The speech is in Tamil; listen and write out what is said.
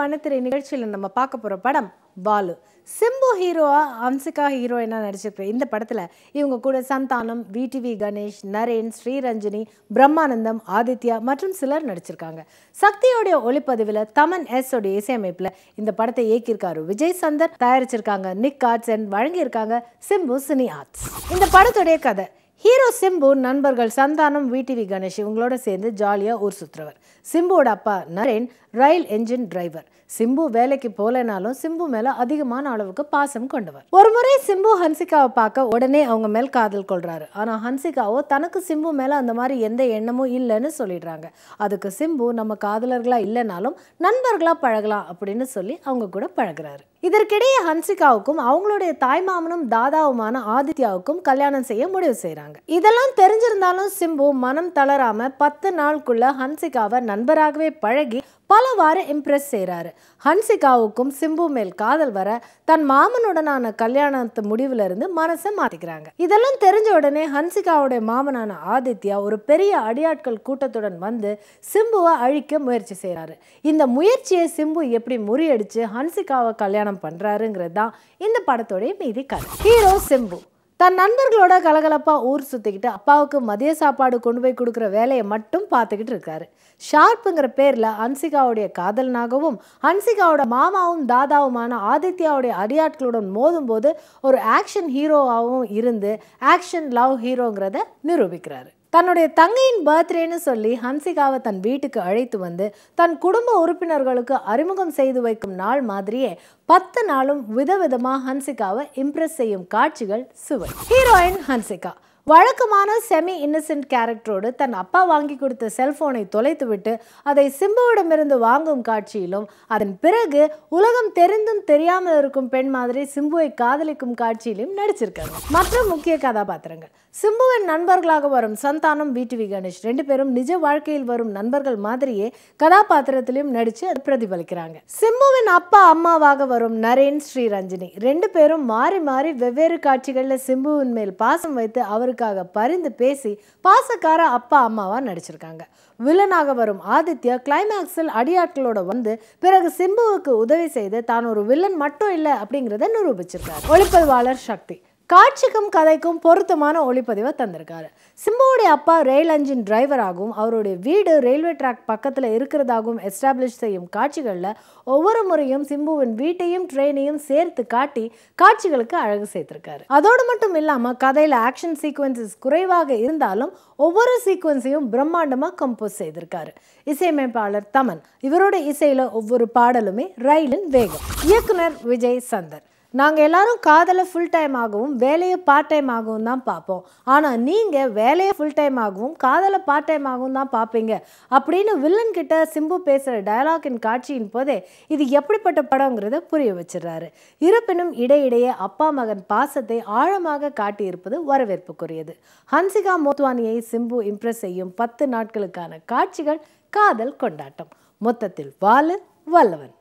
வனத்திரை நிகழ்ச்சியில் நம்ம பார்க்க போற படம் பாலு. சிம்பு ஹீரோவா, ஹன்சிகா ஹீரோயினா நடிச்சிருக்கிற இந்த படத்துல இவங்க கூட சந்தானம், விடிவி கணேஷ், நரேன், ஸ்ரீரஞ்சனி, பிரம்மானந்தம், ஆதித்யா மற்றும் சிலர் நடிச்சிருக்காங்க. சக்தியோடைய ஒளிப்பதிவில் தமன் எஸ் உடைய இசையமைப்புல இந்த படத்தை இயக்கியிருக்காரு விஜய் சந்தர், தயாரிச்சிருக்காங்க நிக் ஆர்ட்ஸ் அண்ட் வழங்கியிருக்காங்க சிம்பு சினி ஆர்ட்ஸ். இந்த படத்துடைய கதை: ஹீரோ சிம்பு நண்பர்கள் சந்தானம், விடிவி கணேஷ் இவங்களோட சேர்ந்து ஜாலியா ஊர் சுற்றுறவர். சிம்புவோட அப்பா நரேன் ரயில் என்ஜின் டிரைவர். சிம்பு வேலைக்கு போலனாலும் சிம்பு மேல அதிகமான அளவுக்கு பாசம் கொண்டவர். ஒரு முறை சிம்பு ஹன்சிகாவை பார்க்க உடனே அவங்க மேல் காதல் கொள்றாரு. ஆனா ஹன்சிகாவோ தனக்கு சிம்பு மேல அந்த மாதிரி எந்த எண்ணமும் இல்லைன்னு சொல்லிடுறாங்க. அதுக்கு சிம்பு நம்ம காதலர்களா இல்லைனாலும் நண்பர்களா பழகலாம் அப்படின்னு சொல்லி அவங்க கூட பழகுறாரு. இதற்கிடையே ஹன்சிகாவுக்கும் அவங்களுடைய தாய்மாமனும் தாதாவுமான ஆதித்யாவுக்கும் கல்யாணம் செய்ய முடிவு செய்யறாங்க. இதெல்லாம் தெரிஞ்சிருந்தாலும் சிம்பு மனம் தளராம 10 நாளுக்குள்ள ஹன்சிகாவை நண்பராகவே பழகி பலவாறு இம்ப்ரெஸ் செய்யறாரு. ஹன்சிகாவுக்கும் சிம்பு மேல் காதல் வர தன் மாமனுடனான கல்யாணத்து முடிவுல இருந்து மனசை மாத்திக்கிறாங்க. இதெல்லாம் தெரிஞ்ச உடனே ஹன்சிகாவுடைய மாமனான ஆதித்யா ஒரு பெரிய அடியாட்கள் கூட்டத்துடன் வந்து சிம்புவை அழிக்க முயற்சி செய்யறாரு. இந்த முயற்சியை சிம்பு எப்படி முறியடிச்சு ஹன்சிகாவை கல்யாணம் பண்றாருங்கிறது தான் இந்த படத்தோடைய மீதி கதை. ஹீரோ சிம்பு தன் நண்பர்களோட கலகலப்பா ஊர் சுத்திக்கிட்டு அப்பாவுக்கு மதிய சாப்பாடு கொண்டு போய் கொடுக்குற வேலையை மட்டும் பார்த்துக்கிட்டு இருக்காரு. ஷார்ப்புங்கிற பேர்ல ஹன்சிகாவுடைய காதலனாகவும் ஹன்சிகாவோட மாமாவும் தாதாவுமான ஆதித்யாவுடைய அடியாட்களுடன் மோதும் போது ஒரு ஆக்ஷன் ஹீரோவாகவும் இருந்து ஆக்ஷன் லவ் ஹீரோங்கிறத நிரூபிக்கிறாரு. தன்னுடைய தங்கையின் பர்த்டேன்னு சொல்லி ஹன்சிகாவை தன் வீட்டுக்கு அழைத்து வந்து தன் குடும்ப உறுப்பினர்களுக்கு அறிமுகம் செய்து வைக்கும் நாள் மாதிரியே 10 நாளும் விதவிதமா ஹன்சிகாவை இம்ப்ரெஸ் செய்யும் காட்சிகள் சுவை. ஹீரோயின் ஹன்சிகா வழக்கமான செமி இன்னசென்ட் கேரக்டரோடு தன் அப்பா வாங்கி கொடுத்த செல்போனை தொலைத்து விட்டு அதை சிம்புவிடமிருந்து வாங்கும் காட்சியிலும் அதன் பிறகு உலகம் தெரிந்தும் தெரியாமல் இருக்கும் பெண் மாதிரி சிம்புவை காதலிக்கும் காட்சியிலும் நடிச்சிருக்காங்க. மற்ற முக்கிய கதாபாத்திரங்கள்: சிம்புவின் நண்பர்களாக வரும் சந்தானம், விடிவி கணேஷ் 2 பேரும் நிஜ வாழ்க்கையில் வரும் நண்பர்கள் மாதிரியே கதாபாத்திரத்திலும் நடிச்சு பிரதிபலிக்கிறாங்க. சிம்புவின் அப்பா அம்மாவாக வரும் நரேன், ஸ்ரீரஞ்சனி 2 பேரும் மாறி மாறி வெவ்வேறு காட்சிகளில் சிம்புவின் மேல் பாசம் வைத்து அவருக்காக பரிந்து பேசி பாசக்கார அப்பா அம்மாவா நடிச்சிருக்காங்க. வில்லனாக வரும் ஆதித்யா கிளைமேக்ஸில் அடியாட்களோட வந்து பிறகு சிம்புவுக்கு உதவி செய்து தான் ஒரு வில்லன் மட்டும் இல்லை அப்படிங்கிறத நிரூபிச்சிருக்காரு. ஒளிப்பதிவாளர் சக்தி காட்சிக்கும் கதைக்கும் பொருத்தமான ஒளிப்பதிவை தந்திருக்காரு. சிம்புவுடைய அப்பா ரயில் என்ஜின் டிரைவராகவும் அவருடைய வீடு ரயில்வே ட்ராக் பக்கத்தில் இருக்கிறதாகவும் எஸ்டாப்ளிஷ் செய்யும் காட்சிகளில் ஒவ்வொரு முறையும் சிம்புவின் வீட்டையும் ட்ரெயினையும் சேர்த்து காட்டி காட்சிகளுக்கு அழகு சேர்த்திருக்காரு. அதோடு மட்டும் இல்லாமல் கதையில் ஆக்ஷன் சீக்வன்சஸ் குறைவாக இருந்தாலும் ஒவ்வொரு சீக்வன்ஸையும் பிரம்மாண்டமாக கம்போஸ் செய்திருக்காரு. இசையமைப்பாளர் தமன் இவரோட இசையில் ஒவ்வொரு பாடலுமே ரயிலின் வேகம். இயக்குனர் விஜய் சந்தர் நாங்கள் எல்லாரும் காதலை ஃபுல் டைம் ஆகவும் வேலையை பார்ட் டைம் ஆகவும் தான் பார்ப்போம், ஆனால் நீங்கள் வேலையை ஃபுல் டைம் ஆகவும் காதலை பார்ட் டைம் ஆகவும் தான் பார்ப்பீங்க அப்படின்னு வில்லன் கிட்ட சிம்பு பேசுகிற டயலாகின் காட்சியின் போதே இது எப்படிப்பட்ட படங்கிறத புரிய வச்சிடறாரு. இருப்பினும் இடையிடையே அப்பா மகன் பாசத்தை ஆழமாக காட்டியிருப்பது வரவேற்புக்குரியது. ஹன்சிகா மோத்வானியை சிம்பு இம்ப்ரெஸ் செய்யும் 10 நாட்களுக்கான காட்சிகள் காதல் கொண்டாட்டம். மொத்தத்தில் வாலு வல்லவன்.